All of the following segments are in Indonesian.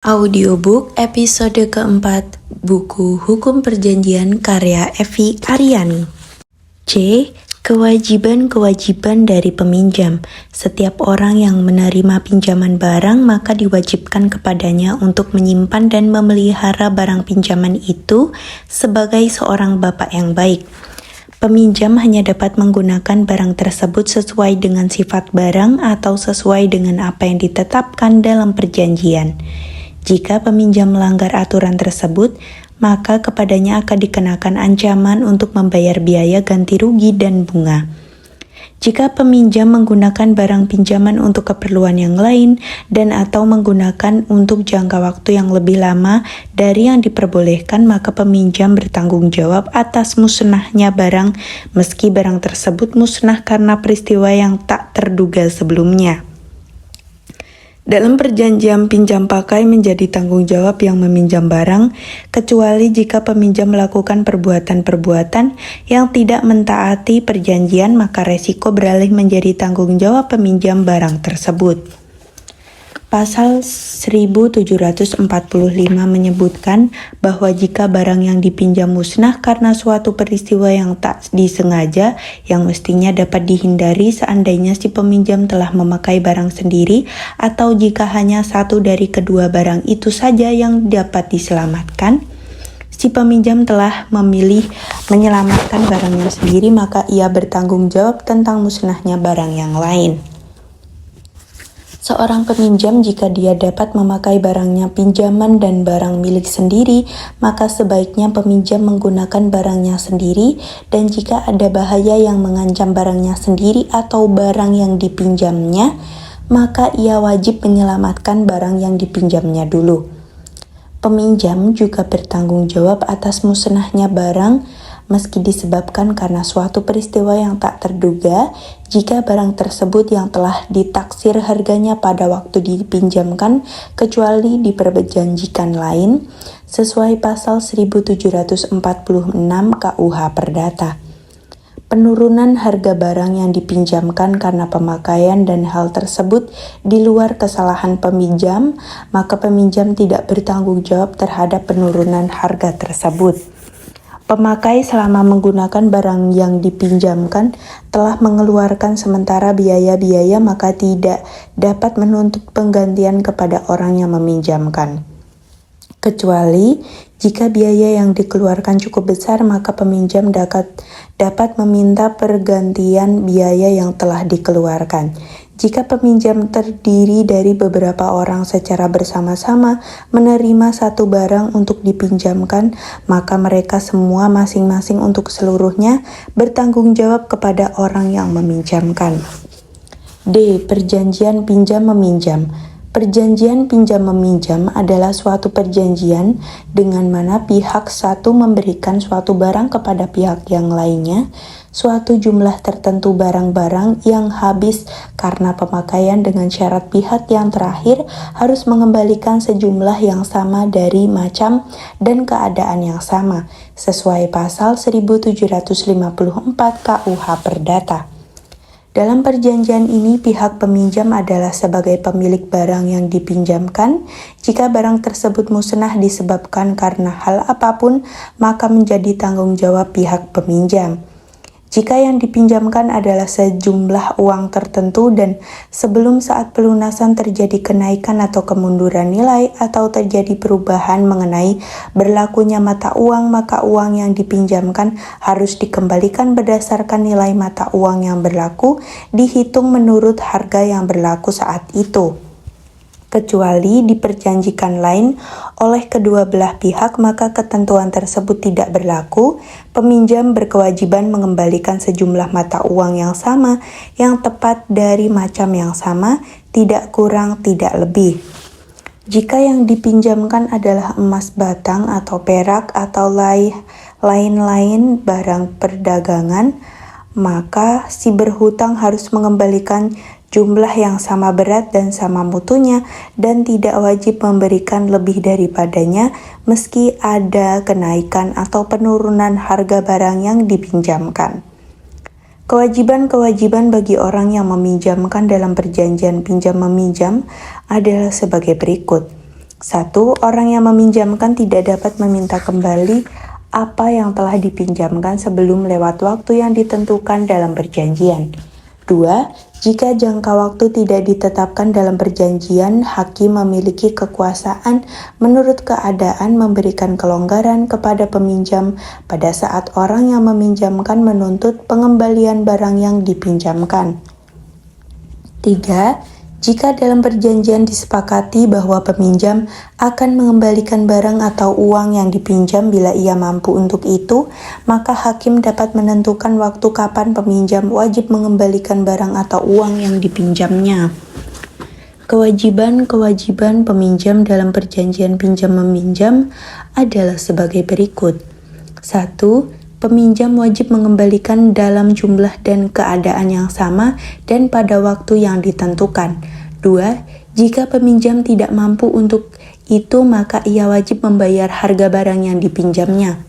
Audiobook episode keempat, buku Hukum Perjanjian karya Evi Aryani. C. Kewajiban-kewajiban dari peminjam. Setiap orang yang menerima pinjaman barang maka diwajibkan kepadanya untuk menyimpan dan memelihara barang pinjaman itu sebagai seorang bapak yang baik. Peminjam hanya dapat menggunakan barang tersebut sesuai dengan sifat barang atau sesuai dengan apa yang ditetapkan dalam perjanjian. Jika peminjam melanggar aturan tersebut, maka kepadanya akan dikenakan ancaman untuk membayar biaya ganti rugi dan bunga. Jika peminjam menggunakan barang pinjaman untuk keperluan yang lain dan atau menggunakan untuk jangka waktu yang lebih lama dari yang diperbolehkan, maka peminjam bertanggung jawab atas musnahnya barang meski barang tersebut musnah karena peristiwa yang tak terduga sebelumnya. Dalam perjanjian pinjam pakai menjadi tanggung jawab yang meminjam barang, kecuali jika peminjam melakukan perbuatan-perbuatan yang tidak mentaati perjanjian, maka resiko beralih menjadi tanggung jawab peminjam barang tersebut. Pasal 1745 menyebutkan bahwa jika barang yang dipinjam musnah karena suatu peristiwa yang tak disengaja yang mestinya dapat dihindari seandainya si peminjam telah memakai barang sendiri atau jika hanya satu dari kedua barang itu saja yang dapat diselamatkan, si peminjam telah memilih menyelamatkan barangnya sendiri, maka ia bertanggung jawab tentang musnahnya barang yang lain. Seorang peminjam jika dia dapat memakai barangnya pinjaman dan barang milik sendiri, maka sebaiknya peminjam menggunakan barangnya sendiri, dan jika ada bahaya yang mengancam barangnya sendiri atau barang yang dipinjamnya, maka ia wajib menyelamatkan barang yang dipinjamnya dulu. Peminjam juga bertanggung jawab atas musnahnya barang meski disebabkan karena suatu peristiwa yang tak terduga, jika barang tersebut yang telah ditaksir harganya pada waktu dipinjamkan kecuali diperjanjikan lain, sesuai pasal 1746 KUH Perdata. Penurunan harga barang yang dipinjamkan karena pemakaian dan hal tersebut di luar kesalahan peminjam, maka peminjam tidak bertanggung jawab terhadap penurunan harga tersebut. Pemakai selama menggunakan barang yang dipinjamkan telah mengeluarkan sementara biaya-biaya, maka tidak dapat menuntut penggantian kepada orang yang meminjamkan. Kecuali jika biaya yang dikeluarkan cukup besar, maka peminjam dapat meminta pergantian biaya yang telah dikeluarkan. Jika peminjam terdiri dari beberapa orang secara bersama-sama menerima satu barang untuk dipinjamkan, maka mereka semua masing-masing untuk seluruhnya bertanggung jawab kepada orang yang meminjamkan. D. Perjanjian pinjam-meminjam. Perjanjian pinjam-meminjam adalah suatu perjanjian dengan mana pihak satu memberikan suatu barang kepada pihak yang lainnya, suatu jumlah tertentu barang-barang yang habis karena pemakaian dengan syarat pihak yang terakhir harus mengembalikan sejumlah yang sama dari macam dan keadaan yang sama, sesuai pasal 1754 KUH Perdata. Dalam perjanjian ini, pihak peminjam adalah sebagai pemilik barang yang dipinjamkan. Jika barang tersebut musnah disebabkan karena hal apapun, maka menjadi tanggung jawab pihak peminjam. Jika yang dipinjamkan adalah sejumlah uang tertentu dan sebelum saat pelunasan terjadi kenaikan atau kemunduran nilai atau terjadi perubahan mengenai berlakunya mata uang, maka uang yang dipinjamkan harus dikembalikan berdasarkan nilai mata uang yang berlaku, dihitung menurut harga yang berlaku saat itu. Kecuali diperjanjikan lain oleh kedua belah pihak, maka ketentuan tersebut tidak berlaku. Peminjam berkewajiban mengembalikan sejumlah mata uang yang sama, yang tepat dari macam yang sama, tidak kurang, tidak lebih. Jika yang dipinjamkan adalah emas batang atau perak atau lain-lain barang perdagangan, maka si berhutang harus mengembalikan jumlah yang sama berat dan sama mutunya dan tidak wajib memberikan lebih daripadanya meski ada kenaikan atau penurunan harga barang yang dipinjamkan. Kewajiban-kewajiban bagi orang yang meminjamkan dalam perjanjian pinjam-meminjam adalah sebagai berikut. 1. Orang yang meminjamkan tidak dapat meminta kembali apa yang telah dipinjamkan sebelum lewat waktu yang ditentukan dalam perjanjian. 2. Jika jangka waktu tidak ditetapkan dalam perjanjian, hakim memiliki kekuasaan menurut keadaan memberikan kelonggaran kepada peminjam pada saat orang yang meminjamkan menuntut pengembalian barang yang dipinjamkan. 3. Jika dalam perjanjian disepakati bahwa peminjam akan mengembalikan barang atau uang yang dipinjam bila ia mampu untuk itu, maka hakim dapat menentukan waktu kapan peminjam wajib mengembalikan barang atau uang yang dipinjamnya. Kewajiban-kewajiban peminjam dalam perjanjian pinjam-meminjam adalah sebagai berikut. 1. Peminjam wajib mengembalikan dalam jumlah dan keadaan yang sama dan pada waktu yang ditentukan. 2. Jika peminjam tidak mampu untuk itu, maka ia wajib membayar harga barang yang dipinjamnya.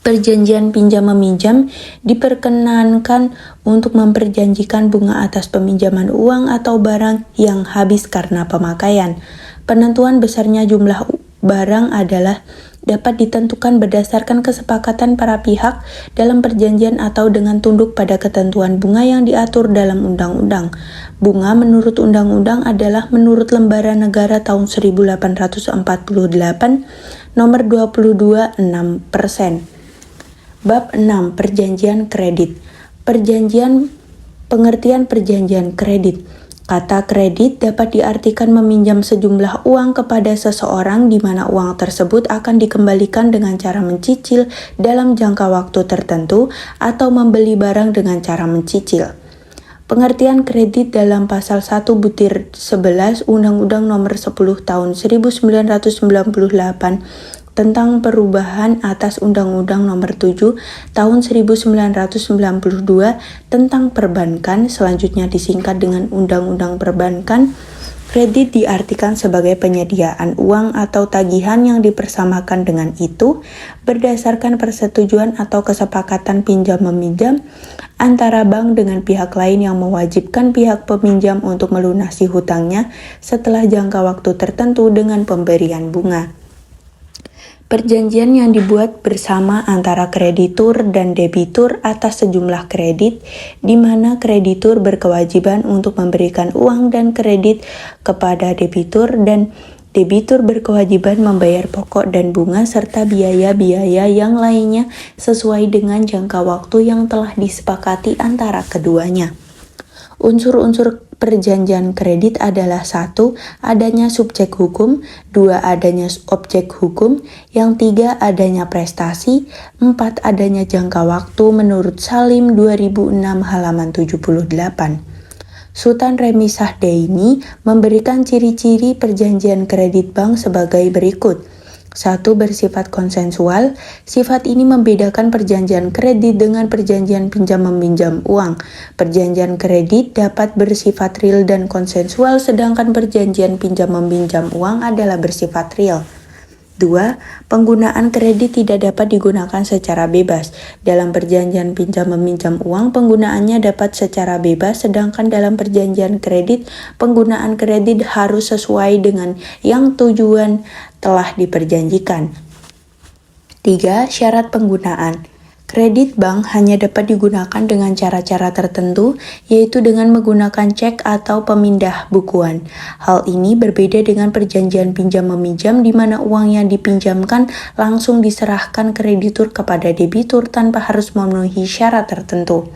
Perjanjian pinjam-meminjam diperkenankan untuk memperjanjikan bunga atas peminjaman uang atau barang yang habis karena pemakaian. Penentuan besarnya jumlah barang adalah dapat ditentukan berdasarkan kesepakatan para pihak dalam perjanjian atau dengan tunduk pada ketentuan bunga yang diatur dalam undang-undang. Bunga menurut undang-undang adalah menurut Lembaran Negara tahun 1848 nomor 22,6%. Bab 6. Perjanjian kredit. Pengertian perjanjian kredit. Kata kredit dapat diartikan meminjam sejumlah uang kepada seseorang di mana uang tersebut akan dikembalikan dengan cara mencicil dalam jangka waktu tertentu atau membeli barang dengan cara mencicil. Pengertian kredit dalam pasal 1 butir 11 Undang-Undang Nomor 10 Tahun 1998 tentang perubahan atas Undang-Undang Nomor 7 Tahun 1992 tentang perbankan, selanjutnya disingkat dengan Undang-Undang Perbankan. Kredit diartikan sebagai penyediaan uang atau tagihan yang dipersamakan dengan itu berdasarkan persetujuan atau kesepakatan pinjam-meminjam antara bank dengan pihak lain yang mewajibkan pihak peminjam untuk melunasi hutangnya setelah jangka waktu tertentu dengan pemberian bunga. Perjanjian yang dibuat bersama antara kreditur dan debitur atas sejumlah kredit, di mana kreditur berkewajiban untuk memberikan uang dan kredit kepada debitur dan debitur berkewajiban membayar pokok dan bunga serta biaya-biaya yang lainnya sesuai dengan jangka waktu yang telah disepakati antara keduanya. Unsur-unsur perjanjian kredit adalah 1. Adanya subjek hukum, 2. Adanya objek hukum, yang 3. Adanya prestasi, 4. Adanya jangka waktu menurut Salim 2006 halaman 78. Sultan Remisah Daini memberikan ciri-ciri perjanjian kredit bank sebagai berikut. 1. Bersifat konsensual. Sifat ini membedakan perjanjian kredit dengan perjanjian pinjam-meminjam uang. Perjanjian kredit dapat bersifat real dan konsensual, sedangkan perjanjian pinjam-meminjam uang adalah bersifat real. 2. Penggunaan kredit tidak dapat digunakan secara bebas. Dalam perjanjian pinjam-meminjam uang, penggunaannya dapat secara bebas, sedangkan dalam perjanjian kredit, penggunaan kredit harus sesuai dengan yang tujuan telah diperjanjikan. 3. Syarat penggunaan. Kredit bank hanya dapat digunakan dengan cara-cara tertentu, yaitu dengan menggunakan cek atau pemindah bukuan. Hal ini berbeda dengan perjanjian pinjam-meminjam di mana uang yang dipinjamkan langsung diserahkan kreditur kepada debitur tanpa harus memenuhi syarat tertentu.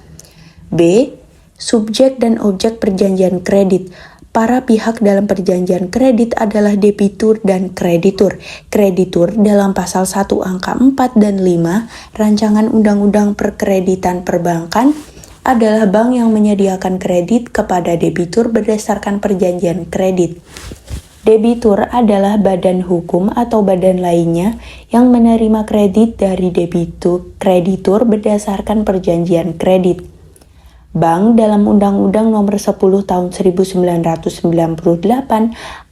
B. Subjek dan objek perjanjian kredit. Para pihak dalam perjanjian kredit adalah debitur dan kreditur. Kreditur dalam pasal 1 angka 4 dan 5 Rancangan Undang-Undang Perkreditan Perbankan adalah bank yang menyediakan kredit kepada debitur berdasarkan perjanjian kredit. Debitur adalah badan hukum atau badan lainnya yang menerima kredit dari kreditur berdasarkan perjanjian kredit. Bank dalam Undang-Undang Nomor 10 Tahun 1998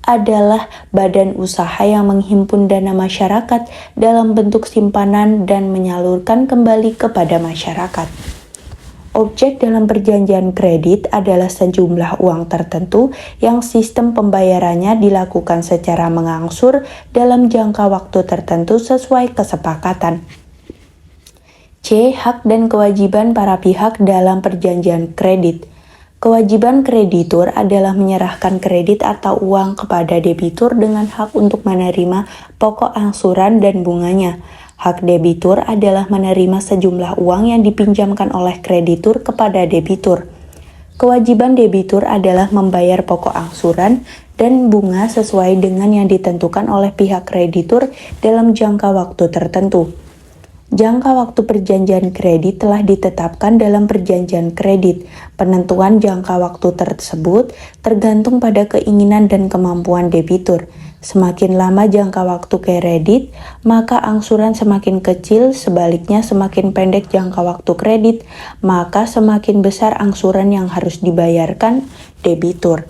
adalah badan usaha yang menghimpun dana masyarakat dalam bentuk simpanan dan menyalurkan kembali kepada masyarakat. Objek dalam perjanjian kredit adalah sejumlah uang tertentu yang sistem pembayarannya dilakukan secara mengangsur dalam jangka waktu tertentu sesuai kesepakatan. C. Hak dan kewajiban para pihak dalam perjanjian kredit. Kewajiban kreditur adalah menyerahkan kredit atau uang kepada debitur dengan hak untuk menerima pokok angsuran dan bunganya. Hak debitur adalah menerima sejumlah uang yang dipinjamkan oleh kreditur kepada debitur. Kewajiban debitur adalah membayar pokok angsuran dan bunga sesuai dengan yang ditentukan oleh pihak kreditur dalam jangka waktu tertentu. Jangka waktu perjanjian kredit telah ditetapkan dalam perjanjian kredit. Penentuan jangka waktu tersebut tergantung pada keinginan dan kemampuan debitur. Semakin lama jangka waktu kredit, maka angsuran semakin kecil, sebaliknya semakin pendek jangka waktu kredit, maka semakin besar angsuran yang harus dibayarkan debitur.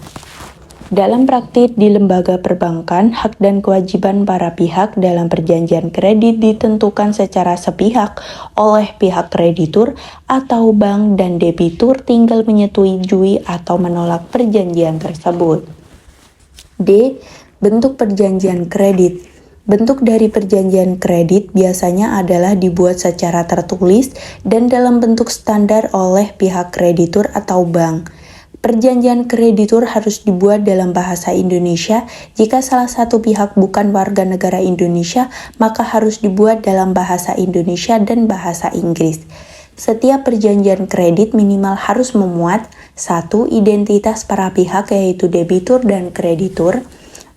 Dalam praktik di lembaga perbankan, hak dan kewajiban para pihak dalam perjanjian kredit ditentukan secara sepihak oleh pihak kreditur atau bank dan debitur tinggal menyetujui atau menolak perjanjian tersebut. D. Bentuk perjanjian kredit. Bentuk dari perjanjian kredit biasanya adalah dibuat secara tertulis dan dalam bentuk standar oleh pihak kreditur atau bank. Perjanjian kreditur harus dibuat dalam bahasa Indonesia. Jika salah satu pihak bukan warga negara Indonesia, maka harus dibuat dalam bahasa Indonesia dan bahasa Inggris. Setiap perjanjian kredit minimal harus memuat 1. Identitas para pihak yaitu debitur dan kreditur.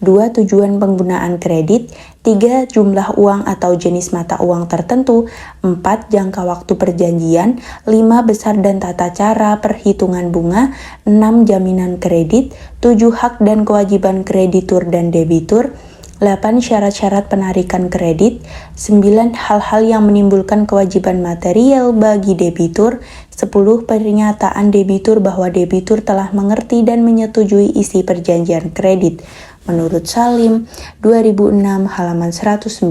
2. Tujuan penggunaan kredit. 3. Jumlah uang atau jenis mata uang tertentu. 4. Jangka waktu perjanjian. 5. Besar dan tata cara perhitungan bunga. 6. Jaminan kredit. 7. Hak dan kewajiban kreditur dan debitur. 8. Syarat-syarat penarikan kredit. 9. Hal-hal yang menimbulkan kewajiban material bagi debitur. 10. Pernyataan debitur bahwa debitur telah mengerti dan menyetujui isi perjanjian kredit. Menurut Salim, 2006 halaman 119.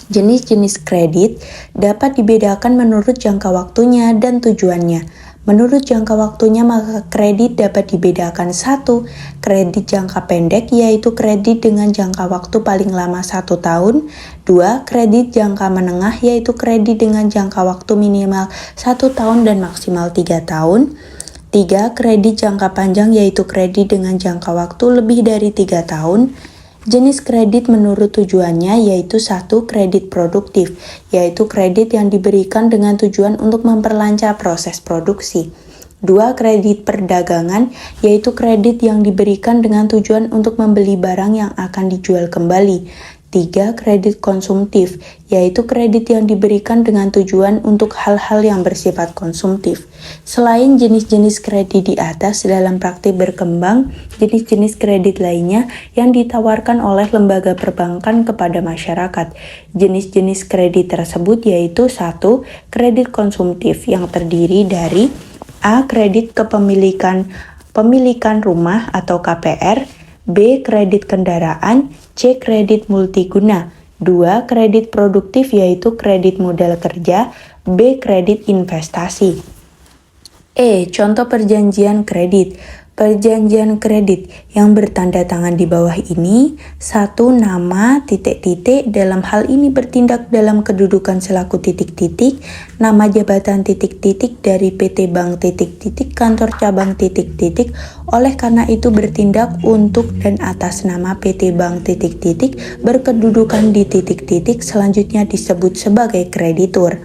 Jenis-jenis kredit dapat dibedakan menurut jangka waktunya dan tujuannya. Menurut jangka waktunya, maka kredit dapat dibedakan 1. Kredit jangka pendek, yaitu kredit dengan jangka waktu paling lama 1 tahun. 2. Kredit jangka menengah, yaitu kredit dengan jangka waktu minimal 1 tahun dan maksimal 3 tahun. 3. Kredit jangka panjang, yaitu kredit dengan jangka waktu lebih dari 3 tahun. Jenis kredit menurut tujuannya yaitu 1. Kredit produktif, yaitu kredit yang diberikan dengan tujuan untuk memperlancar proses produksi. 2. Kredit perdagangan, yaitu kredit yang diberikan dengan tujuan untuk membeli barang yang akan dijual kembali. 3. Kredit konsumtif, yaitu kredit yang diberikan dengan tujuan untuk hal-hal yang bersifat konsumtif. Selain jenis-jenis kredit di atas, dalam praktik berkembang jenis-jenis kredit lainnya yang ditawarkan oleh lembaga perbankan kepada masyarakat. Jenis-jenis kredit tersebut yaitu 1. Kredit konsumtif yang terdiri dari A. Kredit kepemilikan rumah atau KPR. B. Kredit kendaraan. C. Kredit multiguna. 2. Kredit produktif yaitu kredit modal kerja. B. Kredit investasi. E. Contoh perjanjian kredit. Perjanjian kredit yang bertanda tangan di bawah ini. 1. Nama titik-titik, dalam hal ini bertindak dalam kedudukan selaku titik-titik. Nama jabatan titik-titik dari PT Bank titik-titik kantor cabang titik-titik, oleh karena itu bertindak untuk dan atas nama PT Bank titik-titik berkedudukan di titik-titik, selanjutnya disebut sebagai kreditur.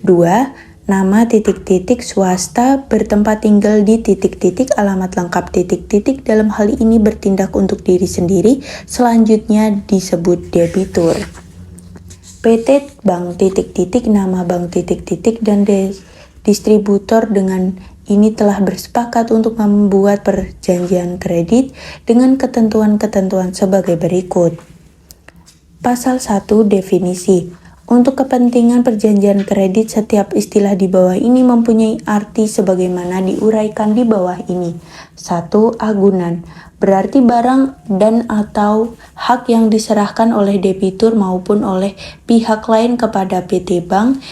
2. Nama titik-titik swasta bertempat tinggal di titik-titik, alamat lengkap titik-titik, dalam hal ini bertindak untuk diri sendiri, selanjutnya disebut debitur. PT Bank titik-titik, nama bank titik-titik, dan distributor dengan ini telah bersepakat untuk membuat perjanjian kredit dengan ketentuan-ketentuan sebagai berikut. Pasal 1. Definisi. Untuk kepentingan perjanjian kredit, setiap istilah di bawah ini mempunyai arti sebagaimana diuraikan di bawah ini. 1. Agunan. berarti barang dan atau hak yang diserahkan oleh debitur maupun oleh pihak lain kepada PT Bank,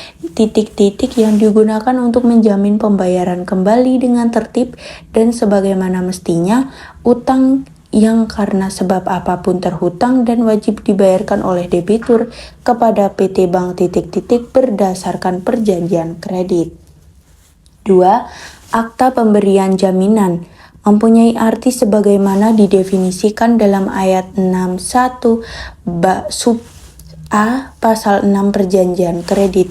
yang digunakan untuk menjamin pembayaran kembali dengan tertib dan sebagaimana mestinya, utang yang karena sebab apapun terhutang dan wajib dibayarkan oleh debitur kepada PT Bank berdasarkan perjanjian kredit. 2. Akta pemberian jaminan mempunyai arti sebagaimana didefinisikan dalam ayat 6.1 sub A pasal 6 perjanjian kredit.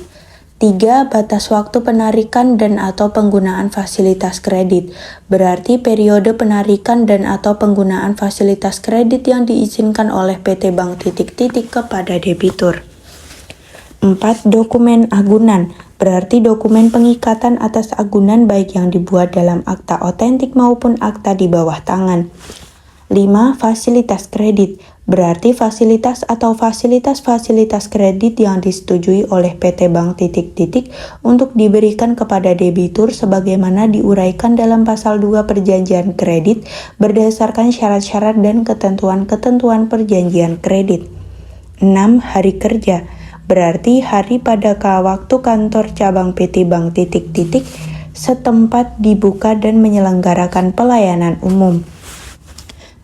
3. Batas waktu penarikan dan atau penggunaan fasilitas kredit, berarti periode penarikan dan atau penggunaan fasilitas kredit yang diizinkan oleh PT Bank kepada debitur. 4. Dokumen agunan, berarti dokumen pengikatan atas agunan baik yang dibuat dalam akta otentik maupun akta di bawah tangan. 5. Fasilitas kredit, berarti fasilitas atau fasilitas-fasilitas kredit yang disetujui oleh PT Bank untuk diberikan kepada debitur sebagaimana diuraikan dalam pasal 2 perjanjian kredit berdasarkan syarat-syarat dan ketentuan-ketentuan perjanjian kredit. 6. Hari kerja, berarti hari pada waktu kantor cabang PT Bank setempat dibuka dan menyelenggarakan pelayanan umum.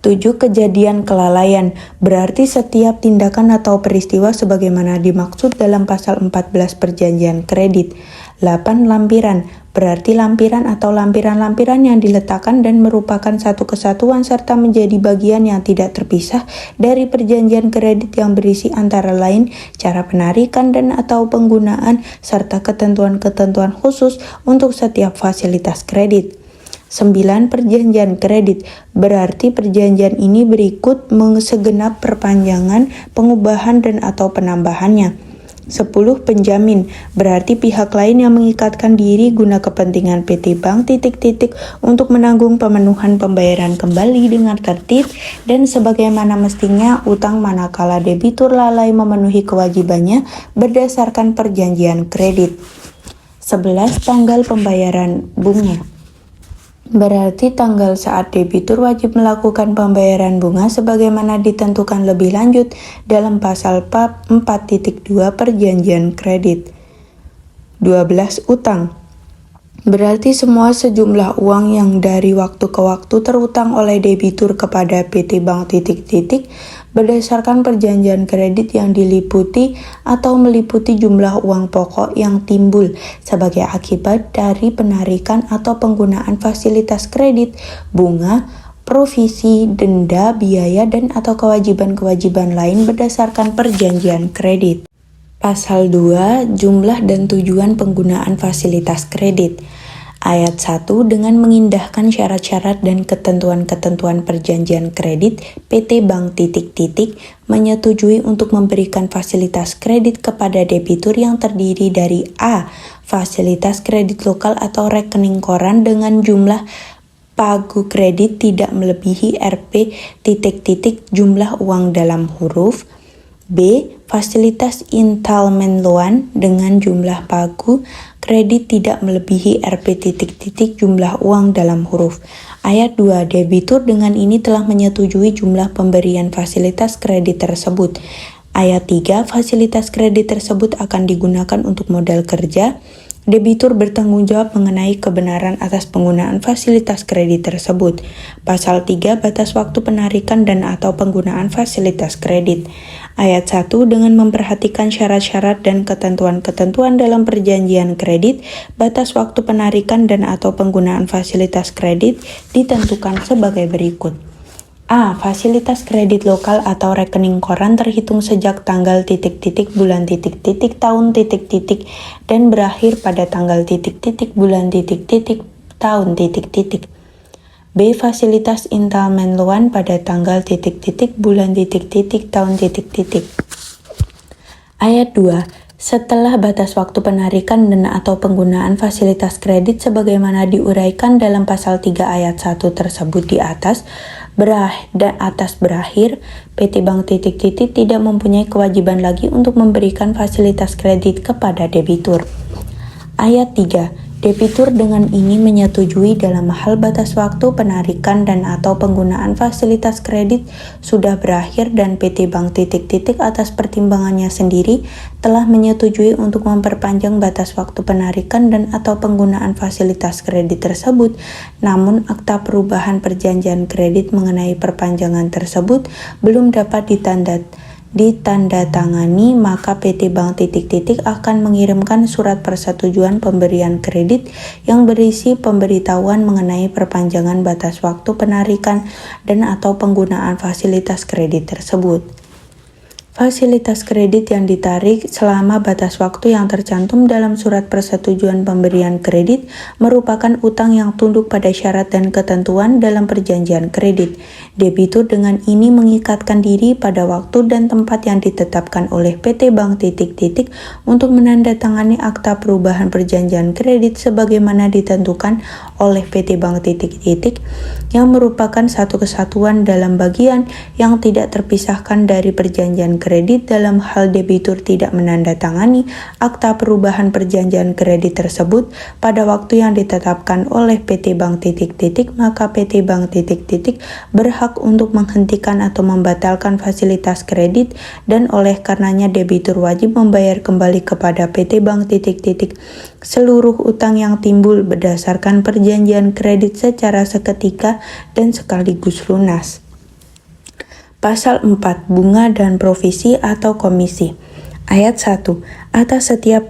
7. Kejadian kelalaian, berarti setiap tindakan atau peristiwa sebagaimana dimaksud dalam pasal 14 perjanjian kredit. 8. Lampiran, berarti lampiran atau lampiran-lampiran yang diletakkan dan merupakan satu kesatuan serta menjadi bagian yang tidak terpisah dari perjanjian kredit yang berisi antara lain cara penarikan dan atau penggunaan serta ketentuan-ketentuan khusus untuk setiap fasilitas kredit. 9. Perjanjian kredit, berarti perjanjian ini berikut segenap perpanjangan, pengubahan dan atau penambahannya. 10. Penjamin, berarti pihak lain yang mengikatkan diri guna kepentingan PT Bank untuk menanggung pemenuhan pembayaran kembali dengan tertib dan sebagaimana mestinya utang manakala debitur lalai memenuhi kewajibannya berdasarkan perjanjian kredit. 11. Tanggal pembayaran bunga, berarti tanggal saat debitur wajib melakukan pembayaran bunga sebagaimana ditentukan lebih lanjut dalam pasal 4.2 perjanjian kredit. 12. Utang, berarti semua sejumlah uang yang dari waktu ke waktu terutang oleh debitur kepada PT Bank berdasarkan perjanjian kredit yang diliputi atau meliputi jumlah uang pokok yang timbul sebagai akibat dari penarikan atau penggunaan fasilitas kredit, bunga, provisi, denda, biaya, dan atau kewajiban-kewajiban lain berdasarkan perjanjian kredit. Pasal 2. Jumlah dan tujuan penggunaan fasilitas kredit. Ayat 1. Dengan mengindahkan syarat-syarat dan ketentuan-ketentuan perjanjian kredit, PT Bank menyetujui untuk memberikan fasilitas kredit kepada debitur yang terdiri dari A. Fasilitas kredit lokal atau rekening koran dengan jumlah pagu kredit tidak melebihi Rp jumlah uang dalam huruf. B. Fasilitas installment loan dengan jumlah pagu kredit tidak melebihi Rp jumlah uang dalam huruf. Ayat 2. Debitur dengan ini telah menyetujui jumlah pemberian fasilitas kredit tersebut. Ayat 3. Fasilitas kredit tersebut akan digunakan untuk modal kerja. Debitur bertanggung jawab mengenai kebenaran atas penggunaan fasilitas kredit tersebut. Pasal 3. Batas waktu penarikan dan atau penggunaan fasilitas kredit. Ayat 1. Dengan memperhatikan syarat-syarat dan ketentuan-ketentuan dalam perjanjian kredit, batas waktu penarikan dan atau penggunaan fasilitas kredit ditentukan sebagai berikut. A. Fasilitas kredit lokal atau rekening koran terhitung sejak tanggal bulan tahun dan berakhir pada tanggal bulan tahun. B. Fasilitas installment loan pada tanggal bulan tahun. Ayat 2. Setelah batas waktu penarikan dan atau penggunaan fasilitas kredit sebagaimana diuraikan dalam pasal 3 ayat 1 tersebut di atas berakhir, PT Bank tidak mempunyai kewajiban lagi untuk memberikan fasilitas kredit kepada debitur. Ayat 3. Debitur dengan ini menyetujui dalam hal batas waktu penarikan dan atau penggunaan fasilitas kredit sudah berakhir dan PT Bank atas pertimbangannya sendiri telah menyetujui untuk memperpanjang batas waktu penarikan dan atau penggunaan fasilitas kredit tersebut. Namun akta perubahan perjanjian kredit mengenai perpanjangan tersebut belum dapat ditandatangani, maka PT Bank akan mengirimkan surat persetujuan pemberian kredit yang berisi pemberitahuan mengenai perpanjangan batas waktu penarikan dan atau penggunaan fasilitas kredit tersebut. Fasilitas kredit yang ditarik selama batas waktu yang tercantum dalam surat persetujuan pemberian kredit merupakan utang yang tunduk pada syarat dan ketentuan dalam perjanjian kredit. Debitur dengan ini mengikatkan diri pada waktu dan tempat yang ditetapkan oleh PT Bank untuk menandatangani akta perubahan perjanjian kredit sebagaimana ditentukan oleh PT Bank yang merupakan satu kesatuan dalam bagian yang tidak terpisahkan dari perjanjian kredit. Dalam hal debitur tidak menandatangani akta perubahan perjanjian kredit tersebut pada waktu yang ditetapkan oleh PT Bank maka PT Bank berhak untuk menghentikan atau membatalkan fasilitas kredit dan oleh karenanya debitur wajib membayar kembali kepada PT Bank seluruh utang yang timbul berdasarkan perjanjian kredit secara seketika dan sekaligus lunas. Pasal 4. Bunga dan provisi atau komisi. Ayat 1. Atas setiap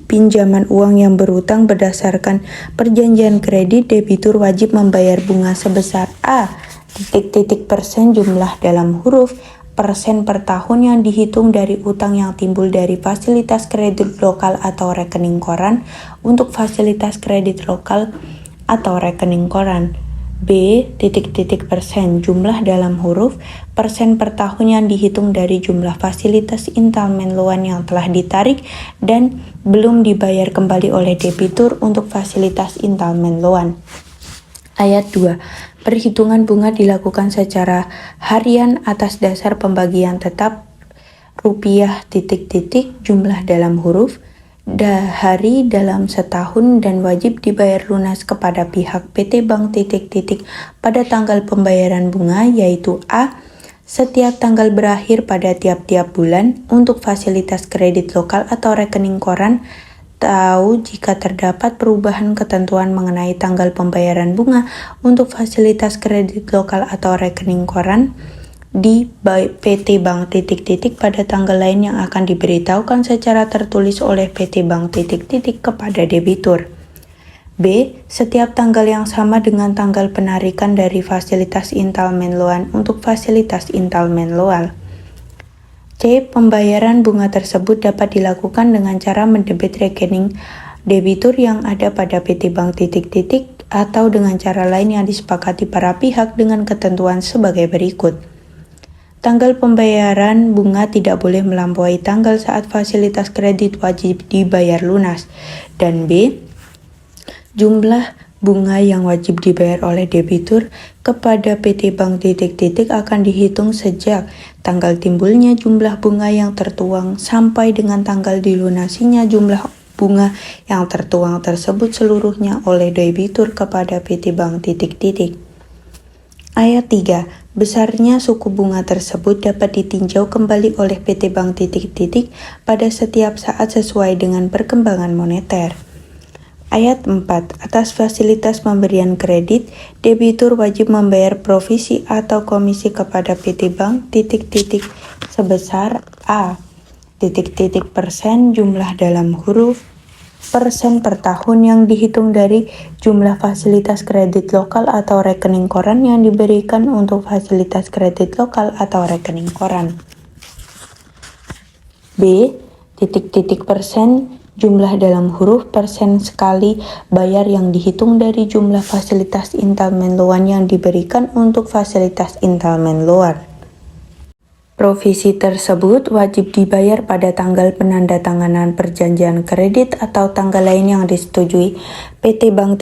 pinjaman uang yang berutang berdasarkan perjanjian kredit, debitur wajib membayar bunga sebesar A persen jumlah dalam huruf persen per tahun yang dihitung dari utang yang timbul dari fasilitas kredit lokal atau rekening koran untuk fasilitas kredit lokal atau rekening koran. B. persen jumlah dalam huruf persen per tahun yang dihitung dari jumlah fasilitas installment loan yang telah ditarik dan belum dibayar kembali oleh debitur untuk fasilitas installment loan. Ayat 2. Perhitungan bunga dilakukan secara harian atas dasar pembagian tetap rupiah jumlah dalam huruf hari dalam setahun dan wajib dibayar lunas kepada pihak PT Bank pada tanggal pembayaran bunga yaitu A setiap tanggal berakhir pada tiap-tiap bulan untuk fasilitas kredit lokal atau rekening koran. Tahu jika terdapat perubahan ketentuan mengenai tanggal pembayaran bunga untuk fasilitas kredit lokal atau rekening koran di PT Bank pada tanggal lain yang akan diberitahukan secara tertulis oleh PT Bank kepada debitur. B. Setiap tanggal yang sama dengan tanggal penarikan dari fasilitas installment loan untuk fasilitas installment loan. C. Pembayaran bunga tersebut dapat dilakukan dengan cara mendebit rekening debitur yang ada pada PT Bank atau dengan cara lain yang disepakati para pihak dengan ketentuan sebagai berikut. Tanggal pembayaran bunga tidak boleh melampaui tanggal saat fasilitas kredit wajib dibayar lunas. Dan B. Jumlah bunga yang wajib dibayar oleh debitur kepada PT Bank akan dihitung sejak tanggal timbulnya jumlah bunga yang tertuang sampai dengan tanggal dilunasinya jumlah bunga yang tertuang tersebut seluruhnya oleh debitur kepada PT Bank Ayat 3. Besarnya suku bunga tersebut dapat ditinjau kembali oleh PT Bank pada setiap saat sesuai dengan perkembangan moneter. Ayat 4. Atas fasilitas pemberian kredit, debitur wajib membayar provisi atau komisi kepada PT Bank sebesar A persen jumlah dalam huruf persen per tahun yang dihitung dari jumlah fasilitas kredit lokal atau rekening koran yang diberikan untuk fasilitas kredit lokal atau rekening koran. B. Persen jumlah dalam huruf persen sekali bayar yang dihitung dari jumlah fasilitas installment loan yang diberikan untuk fasilitas installment loan. Provisi tersebut wajib dibayar pada tanggal penandatanganan perjanjian kredit atau tanggal lain yang disetujui PT Bank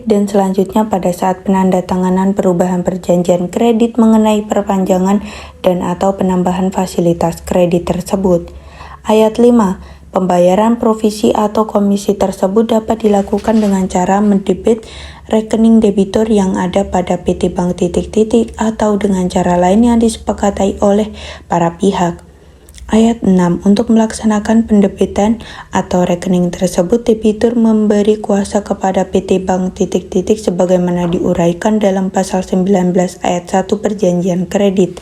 dan selanjutnya pada saat penandatanganan perubahan perjanjian kredit mengenai perpanjangan dan atau penambahan fasilitas kredit tersebut. Ayat 5. Pembayaran provisi atau komisi tersebut dapat dilakukan dengan cara mendebit rekening debitur yang ada pada PT Bank ... atau dengan cara lain yang disepakati oleh para pihak. Ayat 6. Untuk melaksanakan pendebitan atau rekening tersebut, debitur memberi kuasa kepada PT Bank ... sebagaimana diuraikan dalam pasal 19 ayat 1 Perjanjian Kredit.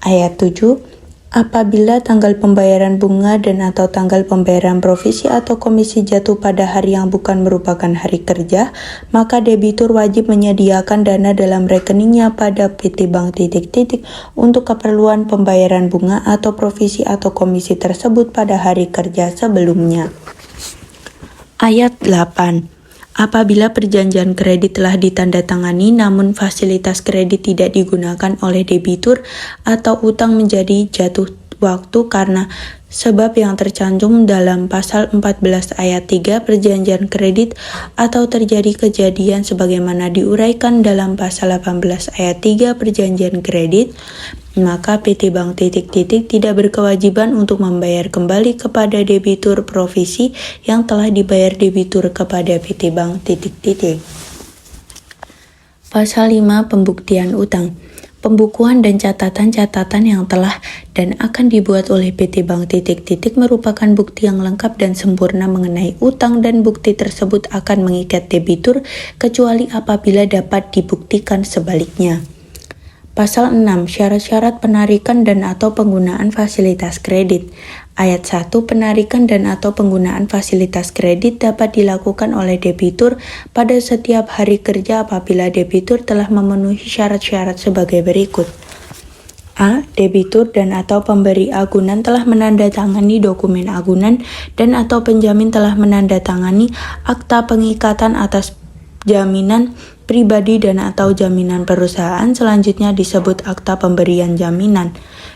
Ayat 7. Apabila tanggal pembayaran bunga dan atau tanggal pembayaran provisi atau komisi jatuh pada hari yang bukan merupakan hari kerja, maka debitur wajib menyediakan dana dalam rekeningnya pada PT Bank ... untuk keperluan pembayaran bunga atau provisi atau komisi tersebut pada hari kerja sebelumnya. Ayat 8. Apabila perjanjian kredit telah ditandatangani namun fasilitas kredit tidak digunakan oleh debitur atau utang menjadi jatuh waktu karena sebab yang tercantum dalam pasal 14 ayat 3 perjanjian kredit atau terjadi kejadian sebagaimana diuraikan dalam pasal 18 ayat 3 perjanjian kredit, maka PT Bank ... tidak berkewajiban untuk membayar kembali kepada debitur provisi yang telah dibayar debitur kepada PT Bank ... Pasal 5. Pembuktian utang. Pembukuan dan catatan-catatan yang telah dan akan dibuat oleh PT Bank ... merupakan bukti yang lengkap dan sempurna mengenai utang dan bukti tersebut akan mengikat debitur kecuali apabila dapat dibuktikan sebaliknya. Pasal 6. Syarat-syarat penarikan dan atau penggunaan fasilitas kredit. Ayat 1. Penarikan dan atau penggunaan fasilitas kredit dapat dilakukan oleh debitur pada setiap hari kerja apabila debitur telah memenuhi syarat-syarat sebagai berikut. A. Debitur dan atau pemberi agunan telah menandatangani dokumen agunan dan atau penjamin telah menandatangani akta pengikatan atas jaminan pribadi dan atau jaminan perusahaan, selanjutnya disebut akta pemberian jaminan,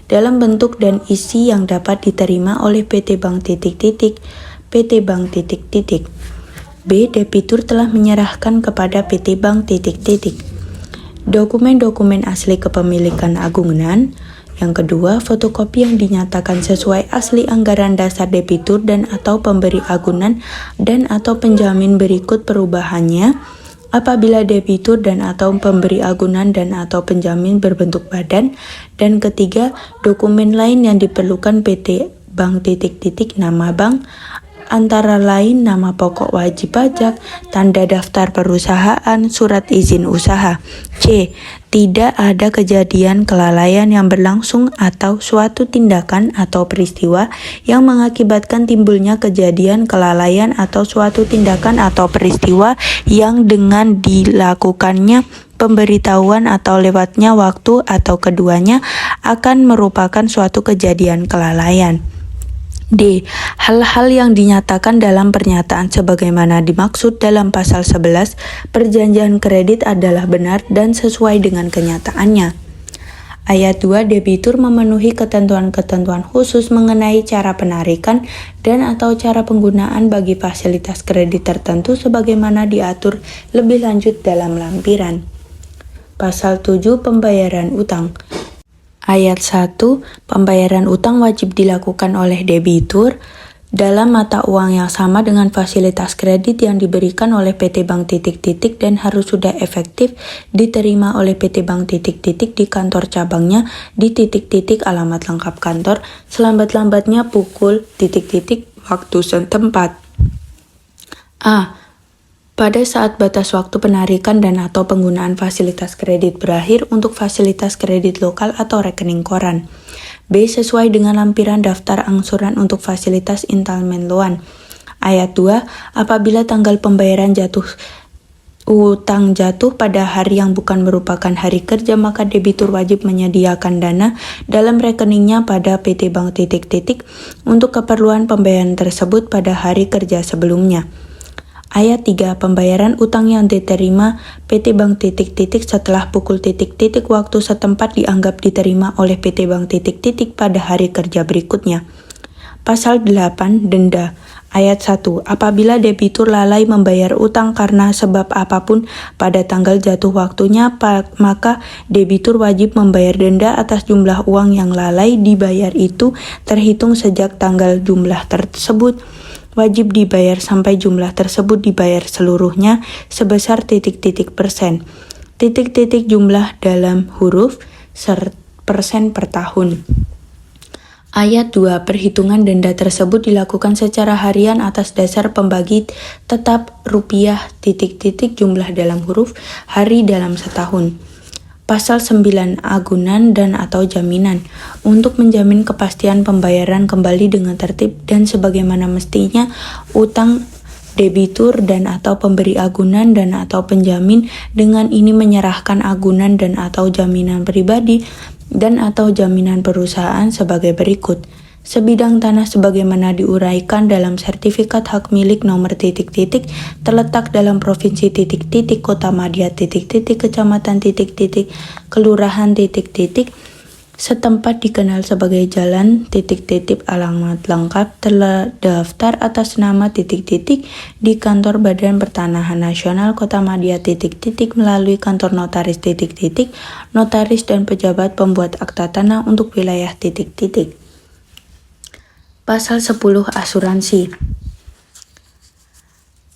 dalam bentuk dan isi yang dapat diterima oleh PT Bank ... PT Bank ... B. Debitur telah menyerahkan kepada PT Bank ... Dokumen-dokumen asli kepemilikan agunan. Yang kedua, fotokopi yang dinyatakan sesuai asli anggaran dasar debitur dan atau pemberi agunan dan atau penjamin berikut perubahannya apabila debitur dan atau pemberi agunan dan atau penjamin berbentuk badan. Dan ketiga, dokumen lain yang diperlukan PT Bank ... nama bank, antara lain nama pokok wajib pajak, tanda daftar perusahaan, surat izin usaha. C. Tidak ada kejadian kelalaian yang berlangsung atau suatu tindakan atau peristiwa yang mengakibatkan timbulnya kejadian kelalaian atau suatu tindakan atau peristiwa yang dengan dilakukannya pemberitahuan atau lewatnya waktu atau keduanya akan merupakan suatu kejadian kelalaian. D. Hal-hal yang dinyatakan dalam pernyataan sebagaimana dimaksud dalam pasal 11 perjanjian kredit adalah benar dan sesuai dengan kenyataannya. Ayat 2. Debitur memenuhi ketentuan-ketentuan khusus mengenai cara penarikan dan atau cara penggunaan bagi fasilitas kredit tertentu sebagaimana diatur lebih lanjut dalam lampiran. Pasal 7. Pembayaran utang. Ayat 1. Pembayaran utang wajib dilakukan oleh debitur dalam mata uang yang sama dengan fasilitas kredit yang diberikan oleh PT Bank ... dan harus sudah efektif diterima oleh PT Bank ... di kantor cabangnya di ... alamat lengkap kantor selambat-lambatnya pukul ... waktu setempat. A. Pada saat batas waktu penarikan dan atau penggunaan fasilitas kredit berakhir untuk fasilitas kredit lokal atau rekening koran. B. Sesuai dengan lampiran daftar angsuran untuk fasilitas installment loan. Ayat 2. Apabila tanggal pembayaran utang jatuh pada hari yang bukan merupakan hari kerja, maka debitur wajib menyediakan dana dalam rekeningnya pada PT Bank ... untuk keperluan pembayaran tersebut pada hari kerja sebelumnya. Ayat 3. Pembayaran utang yang diterima PT Bank ... setelah pukul ... waktu setempat dianggap diterima oleh PT Bank ... pada hari kerja berikutnya. Pasal 8 Denda. Ayat 1. Apabila debitur lalai membayar utang karena sebab apapun pada tanggal jatuh waktunya, maka debitur wajib membayar denda atas jumlah uang yang lalai dibayar itu terhitung sejak tanggal jumlah tersebut wajib dibayar sampai jumlah tersebut dibayar seluruhnya sebesar persen. Jumlah dalam huruf persen per tahun. Ayat 2. Perhitungan denda tersebut dilakukan secara harian atas dasar pembagi tetap rupiah jumlah dalam huruf hari dalam setahun. Pasal 9. Agunan dan atau jaminan. Untuk menjamin kepastian pembayaran kembali dengan tertib dan sebagaimana mestinya, utang debitur dan atau pemberi agunan dan atau penjamin dengan ini menyerahkan agunan dan atau jaminan pribadi dan atau jaminan perusahaan sebagai berikut. Sebidang tanah sebagaimana diuraikan dalam sertifikat hak milik nomor terletak dalam provinsi Kota-Madya kecamatan kelurahan setempat dikenal sebagai jalan alamat lengkap terdaftar atas nama di kantor Badan Pertanahan Nasional Kota-Madya melalui kantor notaris notaris dan pejabat pembuat akta tanah untuk wilayah Pasal 10 Asuransi.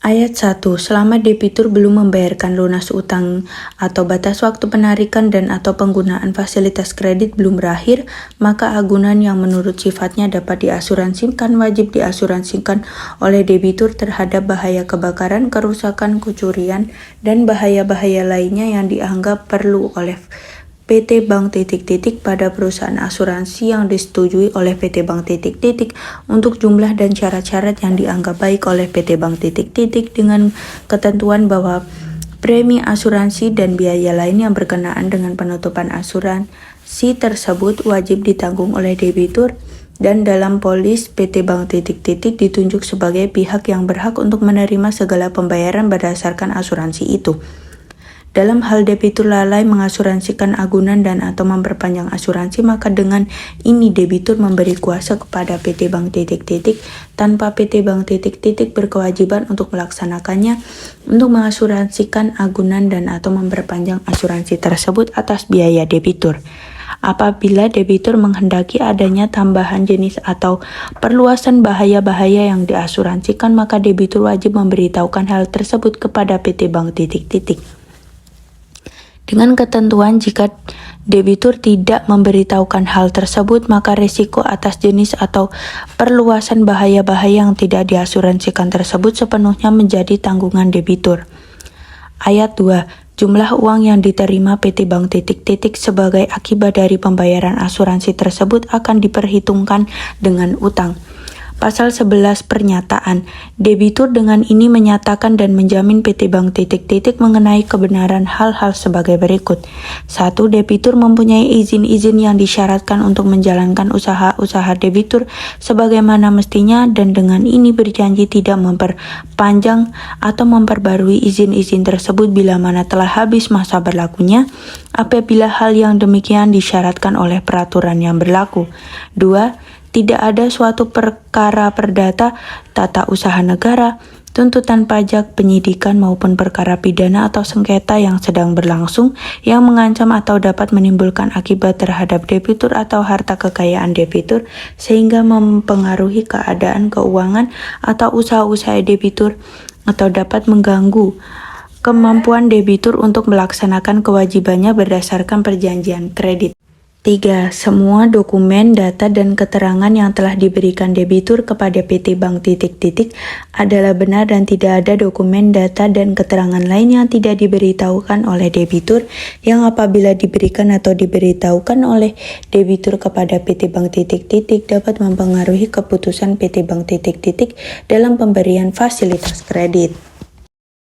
Ayat 1. Selama debitur belum membayarkan lunas utang atau batas waktu penarikan dan atau penggunaan fasilitas kredit belum berakhir, maka agunan yang menurut sifatnya dapat diasuransikan wajib diasuransikan oleh debitur terhadap bahaya kebakaran, kerusakan, kecurian, dan bahaya-bahaya lainnya yang dianggap perlu oleh PT Bank pada perusahaan asuransi yang disetujui oleh PT Bank untuk jumlah dan syarat-syarat yang dianggap baik oleh PT Bank dengan ketentuan bahwa premi asuransi dan biaya lain yang berkenaan dengan penutupan asuransi tersebut wajib ditanggung oleh debitur dan dalam polis PT Bank ditunjuk sebagai pihak yang berhak untuk menerima segala pembayaran berdasarkan asuransi itu. Dalam hal debitur lalai mengasuransikan agunan dan atau memperpanjang asuransi, maka dengan ini debitur memberi kuasa kepada PT Bank tanpa PT Bank berkewajiban untuk melaksanakannya untuk mengasuransikan agunan dan atau memperpanjang asuransi tersebut atas biaya debitur. Apabila debitur menghendaki adanya tambahan jenis atau perluasan bahaya-bahaya yang diasuransikan, maka debitur wajib memberitahukan hal tersebut kepada PT Bank Dengan ketentuan jika debitur tidak memberitahukan hal tersebut, maka risiko atas jenis atau perluasan bahaya-bahaya yang tidak diasuransikan tersebut sepenuhnya menjadi tanggungan debitur. Ayat 2. Jumlah uang yang diterima PT Bank sebagai akibat dari pembayaran asuransi tersebut akan diperhitungkan dengan utang. Pasal 11 Pernyataan. Debitur dengan ini menyatakan dan menjamin PT Bank mengenai kebenaran hal-hal sebagai berikut. 1. Debitur mempunyai izin-izin yang disyaratkan untuk menjalankan usaha-usaha debitur sebagaimana mestinya dan dengan ini berjanji tidak memperpanjang atau memperbarui izin-izin tersebut bila mana telah habis masa berlakunya apabila hal yang demikian disyaratkan oleh peraturan yang berlaku. 2. Tidak ada suatu perkara perdata, tata usaha negara, tuntutan pajak, penyidikan maupun perkara pidana atau sengketa yang sedang berlangsung yang mengancam atau dapat menimbulkan akibat terhadap debitur atau harta kekayaan debitur sehingga mempengaruhi keadaan keuangan atau usaha-usaha debitur atau dapat mengganggu kemampuan debitur untuk melaksanakan kewajibannya berdasarkan perjanjian kredit. 3. Semua dokumen, data, dan keterangan yang telah diberikan debitur kepada PT Bank adalah benar dan tidak ada dokumen, data, dan keterangan lain yang tidak diberitahukan oleh debitur yang apabila diberikan atau diberitahukan oleh debitur kepada PT Bank dapat mempengaruhi keputusan PT Bank dalam pemberian fasilitas kredit.